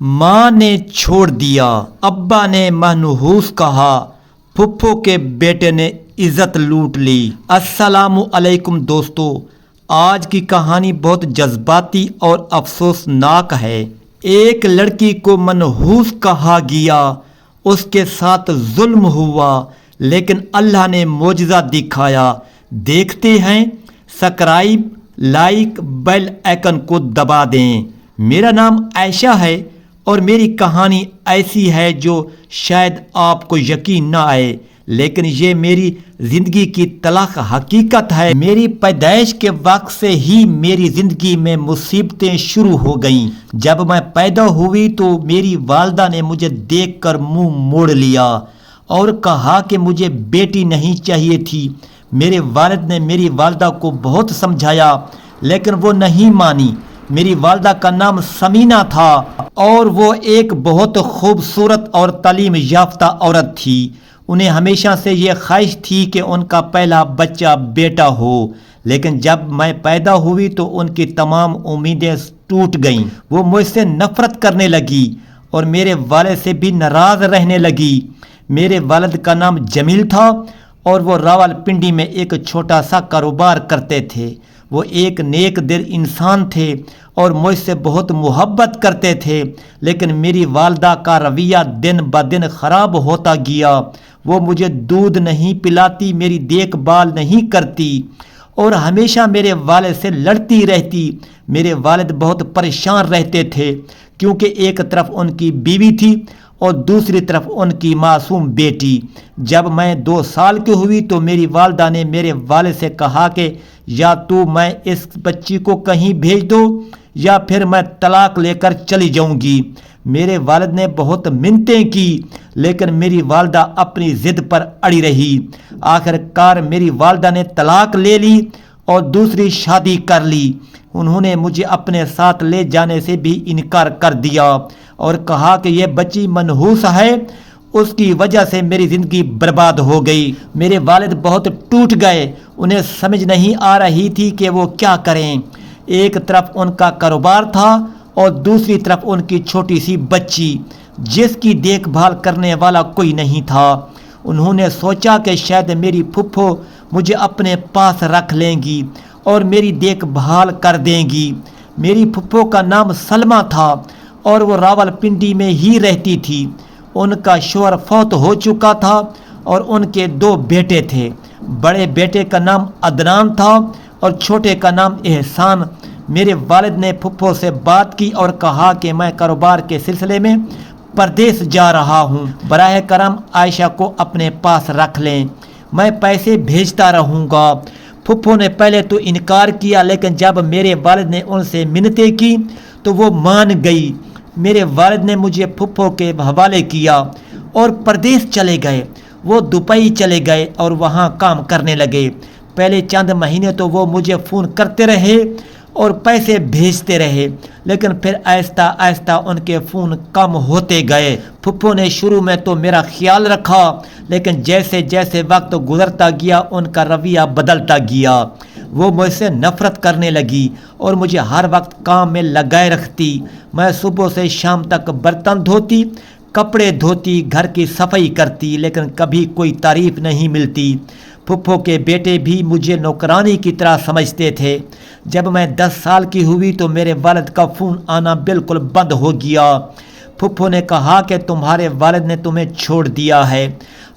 ماں نے چھوڑ دیا، ابا نے منحوس کہا، پھپھو کے بیٹے نے عزت لوٹ لی۔ السلام علیکم دوستو، آج کی کہانی بہت جذباتی اور افسوسناک ہے۔ ایک لڑکی کو منحوس کہا گیا، اس کے ساتھ ظلم ہوا، لیکن اللہ نے معجزہ دکھایا۔ دیکھتے ہیں، سبسکرائب، لائک، بیل آئیکن کو دبا دیں۔ میرا نام عائشہ ہے اور میری کہانی ایسی ہے جو شاید آپ کو یقین نہ آئے، لیکن یہ میری زندگی کی تلخ حقیقت ہے۔ میری پیدائش کے وقت سے ہی میری زندگی میں مصیبتیں شروع ہو گئیں۔ جب میں پیدا ہوئی تو میری والدہ نے مجھے دیکھ کر منہ موڑ لیا اور کہا کہ مجھے بیٹی نہیں چاہیے تھی۔ میرے والد نے میری والدہ کو بہت سمجھایا، لیکن وہ نہیں مانی۔ میری والدہ کا نام سمینہ تھا اور وہ ایک بہت خوبصورت اور تعلیم یافتہ عورت تھی۔ انہیں ہمیشہ سے یہ خواہش تھی کہ ان کا پہلا بچہ بیٹا ہو، لیکن جب میں پیدا ہوئی تو ان کی تمام امیدیں ٹوٹ گئیں۔ وہ مجھ سے نفرت کرنے لگی اور میرے والد سے بھی ناراض رہنے لگی۔ میرے والد کا نام جمیل تھا اور وہ راولپنڈی میں ایک چھوٹا سا کاروبار کرتے تھے۔ وہ ایک نیک دل انسان تھے اور مجھ سے بہت محبت کرتے تھے، لیکن میری والدہ کا رویہ دن بدن خراب ہوتا گیا۔ وہ مجھے دودھ نہیں پلاتی، میری دیکھ بھال نہیں کرتی اور ہمیشہ میرے والد سے لڑتی رہتی۔ میرے والد بہت پریشان رہتے تھے کیونکہ ایک طرف ان کی بیوی تھی اور دوسری طرف ان کی معصوم بیٹی۔ جب میں 2 سال کی ہوئی تو میری والدہ نے میرے والد سے کہا کہ یا تو میں اس بچی کو کہیں بھیج دو یا پھر میں طلاق لے کر چلی جاؤں گی۔ میرے والد نے بہت منتیں کی، لیکن میری والدہ اپنی ضد پر اڑی رہی۔ آخر کار میری والدہ نے طلاق لے لی اور دوسری شادی کر لی۔ انہوں نے مجھے اپنے ساتھ لے جانے سے بھی انکار کر دیا اور کہا کہ یہ بچی منحوس ہے، اس کی وجہ سے میری زندگی برباد ہو گئی۔ میرے والد بہت ٹوٹ گئے، انہیں سمجھ نہیں آ رہی تھی کہ وہ کیا کریں۔ ایک طرف ان کا کاروبار تھا اور دوسری طرف ان کی چھوٹی سی بچی جس کی دیکھ بھال کرنے والا کوئی نہیں تھا۔ انہوں نے سوچا کہ شاید میری پھپھو مجھے اپنے پاس رکھ لیں گی اور میری دیکھ بھال کر دیں گی۔ میری پھپھو کا نام سلمہ تھا اور وہ راولپنڈی میں ہی رہتی تھی۔ ان کا شوہر فوت ہو چکا تھا اور ان کے 2 بیٹے تھے۔ بڑے بیٹے کا نام عدنان تھا اور چھوٹے کا نام احسان۔ میرے والد نے پھپھو سے بات کی اور کہا کہ میں کاروبار کے سلسلے میں پردیس جا رہا ہوں، براہ کرم عائشہ کو اپنے پاس رکھ لیں، میں پیسے بھیجتا رہوں گا۔ پھپھو نے پہلے تو انکار کیا، لیکن جب میرے والد نے ان سے منتیں کی تو وہ مان گئی۔ میرے والد نے مجھے پھپھو کے حوالے کیا اور پردیس چلے گئے۔ وہ دبئی چلے گئے اور وہاں کام کرنے لگے۔ پہلے چند مہینے تو وہ مجھے فون کرتے رہے اور پیسے بھیجتے رہے، لیکن پھر آہستہ آہستہ ان کے فون کم ہوتے گئے۔ پھپھو نے شروع میں تو میرا خیال رکھا، لیکن جیسے جیسے وقت گزرتا گیا ان کا رویہ بدلتا گیا۔ وہ مجھ سے نفرت کرنے لگی اور مجھے ہر وقت کام میں لگائے رکھتی۔ میں صبح سے شام تک برتن دھوتی، کپڑے دھوتی، گھر کی صفائی کرتی، لیکن کبھی کوئی تعریف نہیں ملتی۔ پھپھو کے بیٹے بھی مجھے نوکرانی کی طرح سمجھتے تھے۔ جب میں 10 سال کی ہوئی تو میرے والد کا فون آنا بالکل بند ہو گیا۔ پھپھو نے کہا کہ تمہارے والد نے تمہیں چھوڑ دیا ہے،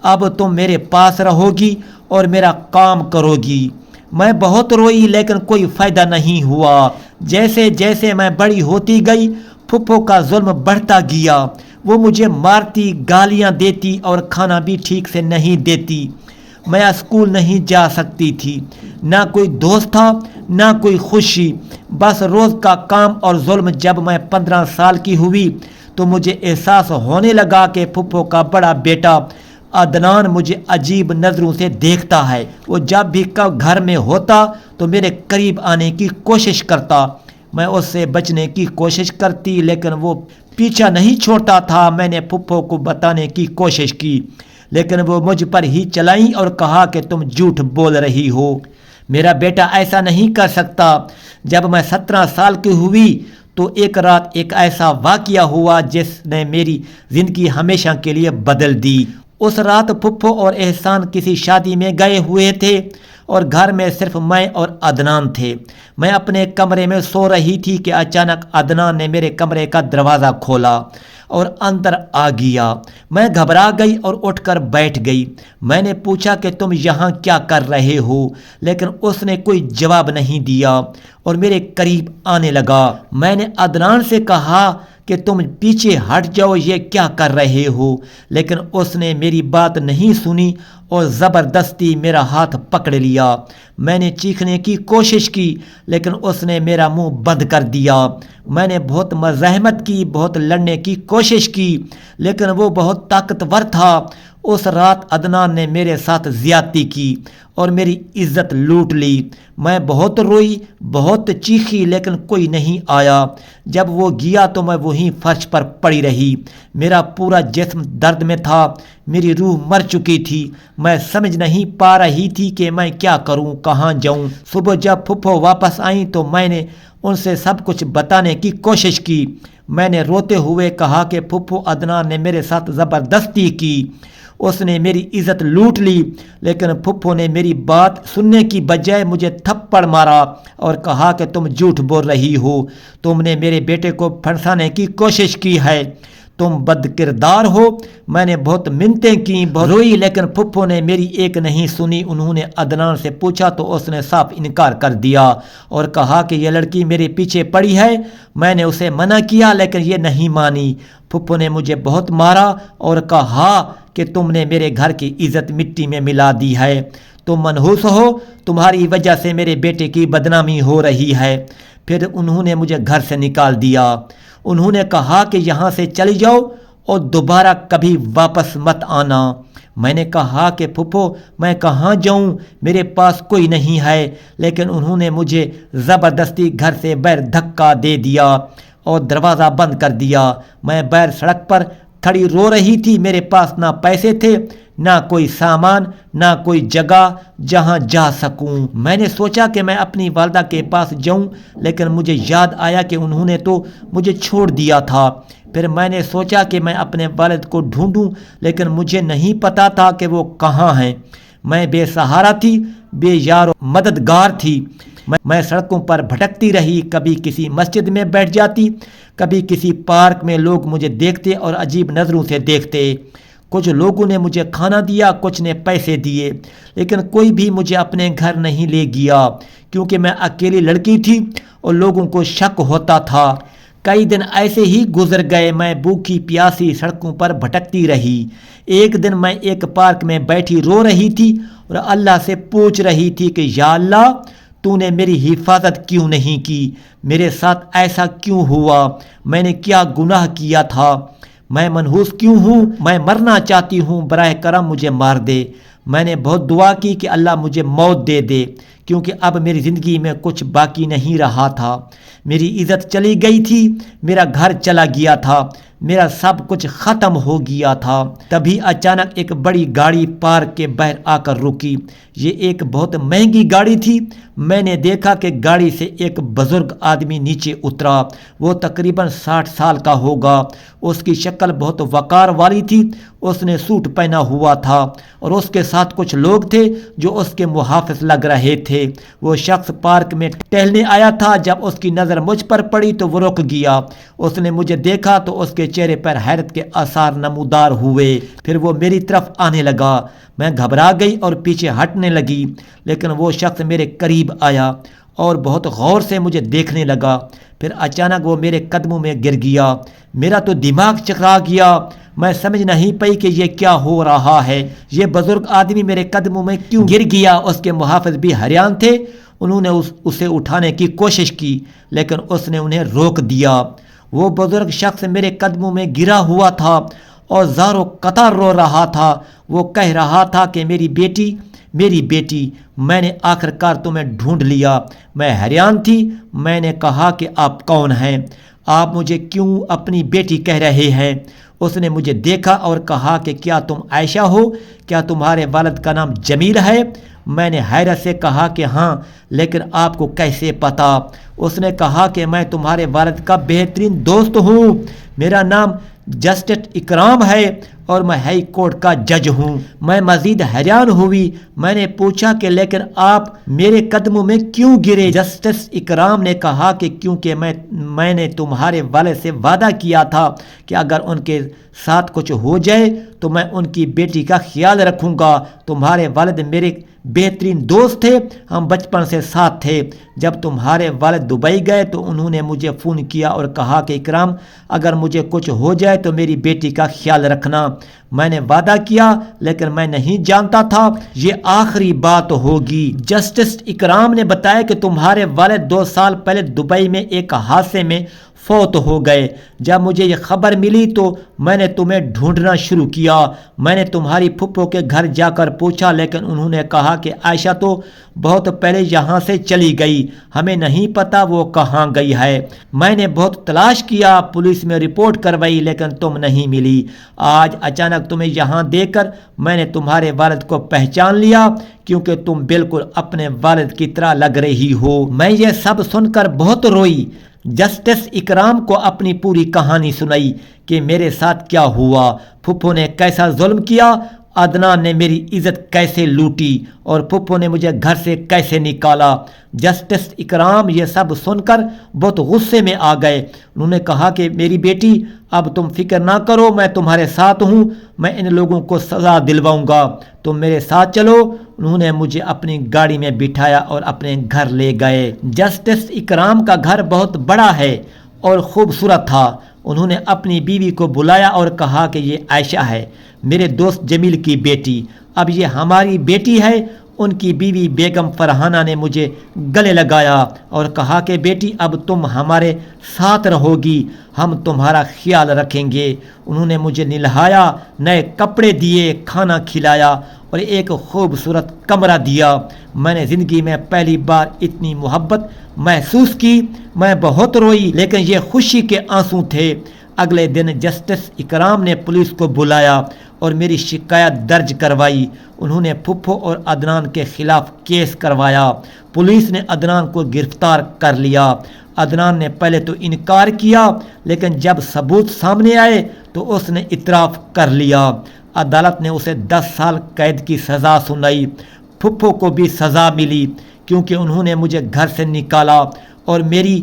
اب تم میرے پاس رہو گی اور میرا کام کرو گی۔ میں بہت روئی، لیکن کوئی فائدہ نہیں ہوا۔ جیسے جیسے میں بڑی ہوتی گئی، پھپھو کا ظلم بڑھتا گیا۔ وہ مجھے مارتی، گالیاں دیتی اور کھانا بھی ٹھیک سے نہیں دیتی۔ میں اسکول نہیں جا سکتی تھی، نہ کوئی دوست تھا نہ کوئی خوشی، بس روز کا کام اور ظلم۔ جب میں 15 سال کی ہوئی تو مجھے احساس ہونے لگا کہ پھپھو کا بڑا بیٹا عدنان مجھے عجیب نظروں سے دیکھتا ہے۔ وہ جب بھی گھر میں ہوتا تو میرے قریب آنے کی کوشش کرتا۔ میں اس سے بچنے کی کوشش کرتی، لیکن وہ پیچھا نہیں چھوڑتا تھا۔ میں نے پھپھو کو بتانے کی کوشش کی، لیکن وہ مجھ پر ہی چلائیں اور کہا کہ تم جھوٹ بول رہی ہو، میرا بیٹا ایسا نہیں کر سکتا۔ جب میں 17 سال کی ہوئی تو ایک رات ایک ایسا واقعہ ہوا جس نے میری زندگی ہمیشہ کے لیے بدل دی۔ اس رات پھپھو اور احسان کسی شادی میں گئے ہوئے تھے اور گھر میں صرف میں اور عدنان تھے۔ میں اپنے کمرے میں سو رہی تھی کہ اچانک عدنان نے میرے کمرے کا دروازہ کھولا اور اندر آ گیا۔ میں گھبرا گئی اور اٹھ کر بیٹھ گئی۔ میں نے پوچھا کہ تم یہاں کیا کر رہے ہو، لیکن اس نے کوئی جواب نہیں دیا اور میرے قریب آنے لگا۔ میں نے عدنان سے کہا کہ تم پیچھے ہٹ جاؤ، یہ کیا کر رہے ہو، لیکن اس نے میری بات نہیں سنی اور زبردستی میرا ہاتھ پکڑ لیا۔ میں نے چیخنے کی کوشش کی لیکن اس نے میرا منہ بند کر دیا۔ میں نے بہت مزاحمت کی، بہت لڑنے کی کوشش کی، لیکن وہ بہت طاقتور تھا۔ اس رات عدنان نے میرے ساتھ زیادتی کی اور میری عزت لوٹ لی۔ میں بہت روئی، بہت چیخی، لیکن کوئی نہیں آیا۔ جب وہ گیا تو میں وہیں فرش پر پڑی رہی۔ میرا پورا جسم درد میں تھا، میری روح مر چکی تھی۔ میں سمجھ نہیں پا رہی تھی کہ میں کیا کروں، کہاں جاؤں۔ صبح جب پھپھو واپس آئیں تو میں نے ان سے سب کچھ بتانے کی کوشش کی۔ میں نے روتے ہوئے کہا کہ پھپھو عدنان نے میرے ساتھ زبردستی کی، اس نے میری عزت لوٹ لی، لیکن پھپھو نے میری بات سننے کی بجائے مجھے تھپڑ مارا اور کہا کہ تم جھوٹ بول رہی ہو، تم نے میرے بیٹے کو پھنسانے کی کوشش کی ہے، تم بد کردار ہو۔ میں نے بہت منتیں کی، بہت روئی، لیکن پھپھو نے میری ایک نہیں سنی۔ انہوں نے عدنان سے پوچھا تو اس نے صاف انکار کر دیا اور کہا کہ یہ لڑکی میرے پیچھے پڑی ہے۔ میں نے اسے منع کیا لیکن یہ نہیں مانی۔ پھپھو نے مجھے بہت مارا اور کہا کہ تم نے میرے گھر کی عزت مٹی میں ملا دی ہے، تم منحوس ہو، تمہاری وجہ سے میرے بیٹے کی بدنامی ہو رہی ہے۔ پھر انہوں نے مجھے گھر سے نکال دیا۔ انہوں نے کہا کہ یہاں سے چلی جاؤ اور دوبارہ کبھی واپس مت آنا۔ میں نے کہا کہ پھپھو میں کہاں جاؤں، میرے پاس کوئی نہیں ہے، لیکن انہوں نے مجھے زبردستی گھر سے باہر دھکا دے دیا اور دروازہ بند کر دیا۔ میں باہر سڑک پر کھڑی رو رہی تھی، میرے پاس نہ پیسے تھے، نہ کوئی سامان، نہ کوئی جگہ جہاں جا سکوں۔ میں نے سوچا کہ میں اپنی والدہ کے پاس جاؤں، لیکن مجھے یاد آیا کہ انہوں نے تو مجھے چھوڑ دیا تھا۔ پھر میں نے سوچا کہ میں اپنے والد کو ڈھونڈوں، لیکن مجھے نہیں پتا تھا کہ وہ کہاں ہیں۔ میں بے سہارا تھی، بے یار و مددگار تھی۔ میں سڑکوں پر بھٹکتی رہی، کبھی کسی مسجد میں بیٹھ جاتی، کبھی کسی پارک میں۔ لوگ مجھے دیکھتے اور عجیب نظروں سے دیکھتے۔ کچھ لوگوں نے مجھے کھانا دیا، کچھ نے پیسے دیے، لیکن کوئی بھی مجھے اپنے گھر نہیں لے گیا کیونکہ میں اکیلی لڑکی تھی اور لوگوں کو شک ہوتا تھا۔ کئی دن ایسے ہی گزر گئے، میں بھوکی پیاسی سڑکوں پر بھٹکتی رہی۔ ایک دن میں ایک پارک میں بیٹھی رو رہی تھی اور اللہ سے پوچھ رہی تھی کہ یا اللہ، تو نے میری حفاظت کیوں نہیں کی، میرے ساتھ ایسا کیوں ہوا، میں نے کیا گناہ کیا تھا، میں منحوس کیوں ہوں، میں مرنا چاہتی ہوں، براہ کرم مجھے مار دے۔ میں نے بہت دعا کی کہ اللہ مجھے موت دے دے، کیونکہ اب میری زندگی میں کچھ باقی نہیں رہا تھا۔ میری عزت چلی گئی تھی، میرا گھر چلا گیا تھا، میرا سب کچھ ختم ہو گیا تھا۔ تبھی اچانک ایک بڑی گاڑی پارک کے باہر آ کر رکی۔ یہ ایک بہت مہنگی گاڑی تھی۔ میں نے دیکھا کہ گاڑی سے ایک بزرگ آدمی نیچے اترا۔ وہ تقریباً 60 سال کا ہوگا۔ اس کی شکل بہت وقار والی تھی۔ اس نے سوٹ پہنا ہوا تھا اور اس کے ساتھ کچھ لوگ تھے جو اس کے محافظ لگ رہے تھے۔ وہ شخص پارک میں ٹہلنے آیا تھا۔ جب اس کی نظر مجھ پر پڑی تو وہ رک گیا۔ اس نے مجھے دیکھا تو اس کے چہرے پر حیرت کے آثار نمودار ہوئے۔ پھر وہ میری طرف آنے لگا۔ میں گھبرا گئی اور پیچھے ہٹنے لگی، لیکن وہ شخص میرے قریب آیا اور بہت غور سے مجھے دیکھنے لگا۔ پھر اچانک وہ میرے قدموں میں گر گیا۔ میرا تو دماغ چکرا گیا۔ میں سمجھ نہیں پئی کہ یہ کیا ہو رہا ہے، یہ بزرگ آدمی میرے قدموں میں کیوں گر گیا۔ اس کے محافظ بھی حیران تھے۔ انہوں نے اسے اٹھانے کی کوشش کی، لیکن اس نے انہیں روک دیا۔ وہ بزرگ شخص میرے قدموں میں گرا ہوا تھا اور زار و قطار رو رہا تھا۔ وہ کہہ رہا تھا کہ میری بیٹی، میری بیٹی، میں نے آخر کار تمہیں ڈھونڈ لیا۔ میں حیران تھی۔ میں نے کہا کہ آپ کون ہیں؟ آپ مجھے کیوں اپنی بیٹی کہہ رہے ہیں؟ اس نے مجھے دیکھا اور کہا کہ کیا تم عائشہ ہو؟ کیا تمہارے والد کا نام جمیل ہے؟ میں نے حیرت سے کہا کہ ہاں، لیکن آپ کو کیسے پتہ؟ اس نے کہا کہ میں تمہارے والد کا بہترین دوست ہوں، میرا نام جسٹس اکرام ہے اور میں ہائی کورٹ کا جج ہوں۔ میں مزید حیران ہوئی۔ میں نے پوچھا کہ لیکن آپ میرے قدموں میں کیوں گرے؟ جسٹس اکرام نے کہا کہ کیونکہ میں نے تمہارے والد سے وعدہ کیا تھا کہ اگر ان کے ساتھ کچھ ہو جائے تو میں ان کی بیٹی کا خیال رکھوں گا۔ تمہارے والد میرے بہترین دوست تھے، ہم بچپن سے ساتھ تھے۔ جب تمہارے والد دبئی گئے تو انہوں نے مجھے فون کیا اور کہا کہ اکرام، اگر مجھے کچھ ہو جائے تو میری بیٹی کا خیال رکھنا۔ میں نے وعدہ کیا، لیکن میں نہیں جانتا تھا یہ آخری بات ہوگی۔ جسٹس اکرام نے بتایا کہ تمہارے والد 2 سال پہلے دبئی میں ایک حادثے میں فوت ہو گئے۔ جب مجھے یہ خبر ملی تو میں نے تمہیں ڈھونڈنا شروع کیا۔ میں نے تمہاری پھپھو کے گھر جا کر پوچھا، لیکن انہوں نے کہا کہ عائشہ تو بہت پہلے یہاں سے چلی گئی، ہمیں نہیں پتہ وہ کہاں گئی ہے۔ میں نے بہت تلاش کیا، پولیس میں رپورٹ کروائی، لیکن تم نہیں ملی۔ آج اچانک تمہیں یہاں دیکھ کر میں نے تمہارے والد کو پہچان لیا، کیونکہ تم بالکل اپنے والد کی طرح لگ رہی ہو۔ میں یہ سب سن کر بہت روئی۔ جسٹس اکرام کو اپنی پوری کہانی سنائی کہ میرے ساتھ کیا ہوا، پھپھو نے کیسا ظلم کیا، عدنان نے میری عزت کیسے لوٹی اور پھپھو نے مجھے گھر سے کیسے نکالا۔ جسٹس اکرام یہ سب سن کر بہت غصے میں آ گئے۔ انہوں نے کہا کہ میری بیٹی، اب تم فکر نہ کرو، میں تمہارے ساتھ ہوں، میں ان لوگوں کو سزا دلواؤں گا، تم میرے ساتھ چلو۔ انہوں نے مجھے اپنی گاڑی میں بٹھایا اور اپنے گھر لے گئے۔ جسٹس اکرام کا گھر بہت بڑا ہے اور خوبصورت تھا۔ انہوں نے اپنی بیوی کو بلایا اور کہا کہ یہ عائشہ ہے، میرے دوست جمیل کی بیٹی، اب یہ ہماری بیٹی ہے۔ ان کی بیوی بیگم فرحانہ نے مجھے گلے لگایا اور کہا کہ بیٹی، اب تم ہمارے ساتھ رہو گی، ہم تمہارا خیال رکھیں گے۔ انہوں نے مجھے نہلایا، نئے کپڑے دیے، کھانا کھلایا اور ایک خوبصورت کمرہ دیا۔ میں نے زندگی میں پہلی بار اتنی محبت محسوس کی۔ میں بہت روئی، لیکن یہ خوشی کے آنسو تھے۔ اگلے دن جسٹس اکرام نے پولیس کو بلایا اور میری شکایت درج کروائی۔ انہوں نے پھپھو اور عدنان کے خلاف کیس کروایا۔ پولیس نے عدنان کو گرفتار کر لیا۔ عدنان نے پہلے تو انکار کیا، لیکن جب ثبوت سامنے آئے تو اس نے اعتراف کر لیا۔ عدالت نے اسے 10 سال قید کی سزا سنائی۔ پھپھو کو بھی سزا ملی، کیونکہ انہوں نے مجھے گھر سے نکالا اور میری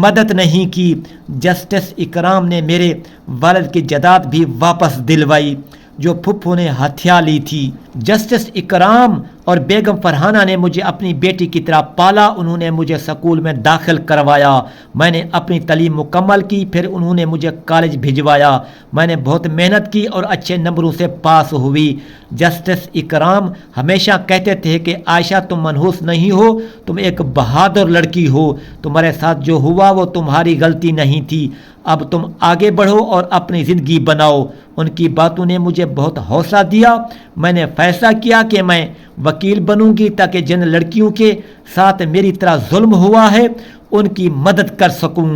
مدد نہیں کی۔ جسٹس اکرام نے میرے والد کی جائیداد بھی واپس دلوائی جو پھپھو نے ہتھیا لی تھی۔ جسٹس اکرام اور بیگم فرحانہ نے مجھے اپنی بیٹی کی طرح پالا۔ انہوں نے مجھے سکول میں داخل کروایا، میں نے اپنی تعلیم مکمل کی، پھر انہوں نے مجھے کالج بھجوایا۔ میں نے بہت محنت کی اور اچھے نمبروں سے پاس ہوئی۔ جسٹس اکرام ہمیشہ کہتے تھے کہ عائشہ، تم منحوس نہیں ہو، تم ایک بہادر لڑکی ہو، تمہارے ساتھ جو ہوا وہ تمہاری غلطی نہیں تھی، اب تم آگے بڑھو اور اپنی زندگی بناؤ۔ ان کی باتوں نے مجھے بہت حوصلہ دیا۔ میں نے فیصلہ کیا کہ میں وکیل بنوں گی تاکہ جن لڑکیوں کے ساتھ میری طرح ظلم ہوا ہے ان کی مدد کر سکوں۔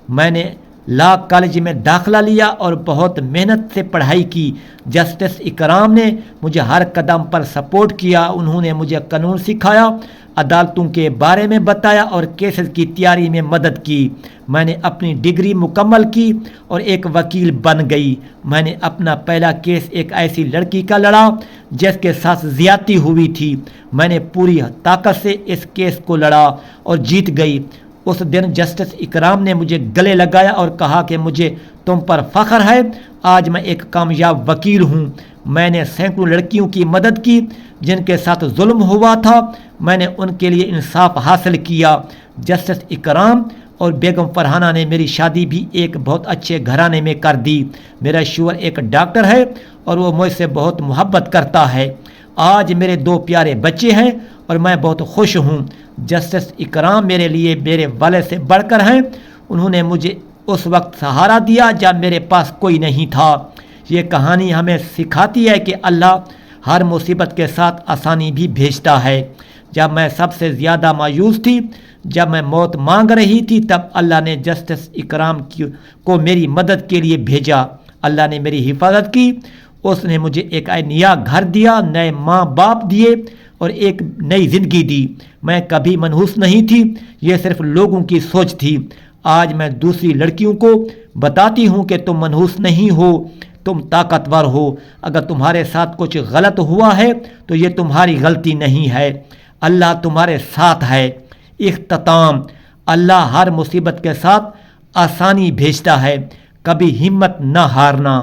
میں نے لا کالج میں داخلہ لیا اور بہت محنت سے پڑھائی کی۔ جسٹس اکرام نے مجھے ہر قدم پر سپورٹ کیا۔ انہوں نے مجھے قانون سکھایا، عدالتوں کے بارے میں بتایا اور کیسز کی تیاری میں مدد کی۔ میں نے اپنی ڈگری مکمل کی اور ایک وکیل بن گئی۔ میں نے اپنا پہلا کیس ایک ایسی لڑکی کا لڑا جس کے ساتھ زیادتی ہوئی تھی۔ میں نے پوری طاقت سے اس کیس کو لڑا اور جیت گئی۔ اس دن جسٹس اکرام نے مجھے گلے لگایا اور کہا کہ مجھے تم پر فخر ہے، آج میں ایک کامیاب وکیل ہوں۔ میں نے سینکڑوں لڑکیوں کی مدد کی جن کے ساتھ ظلم ہوا تھا، میں نے ان کے لیے انصاف حاصل کیا۔ جسٹس اکرام اور بیگم فرحانہ نے میری شادی بھی ایک بہت اچھے گھرانے میں کر دی۔ میرا شوہر ایک ڈاکٹر ہے اور وہ مجھ سے بہت محبت کرتا ہے۔ آج میرے 2 پیارے بچے ہیں اور میں بہت خوش ہوں۔ جسٹس اکرام میرے لیے میرے والد سے بڑھ کر ہیں۔ انہوں نے مجھے اس وقت سہارا دیا جب میرے پاس کوئی نہیں تھا۔ یہ کہانی ہمیں سکھاتی ہے کہ اللہ ہر مصیبت کے ساتھ آسانی بھی بھیجتا ہے۔ جب میں سب سے زیادہ مایوس تھی، جب میں موت مانگ رہی تھی، تب اللہ نے جسٹس اکرام کو میری مدد کے لیے بھیجا۔ اللہ نے میری حفاظت کی، اس نے مجھے ایک نیا گھر دیا، نئے ماں باپ دیے اور ایک نئی زندگی دی۔ میں کبھی منحوس نہیں تھی، یہ صرف لوگوں کی سوچ تھی۔ آج میں دوسری لڑکیوں کو بتاتی ہوں کہ تم منحوس نہیں ہو، تم طاقتور ہو۔ اگر تمہارے ساتھ کچھ غلط ہوا ہے تو یہ تمہاری غلطی نہیں ہے، اللہ تمہارے ساتھ ہے۔ اختتام: اللہ ہر مصیبت کے ساتھ آسانی بھیجتا ہے، کبھی ہمت نہ ہارنا۔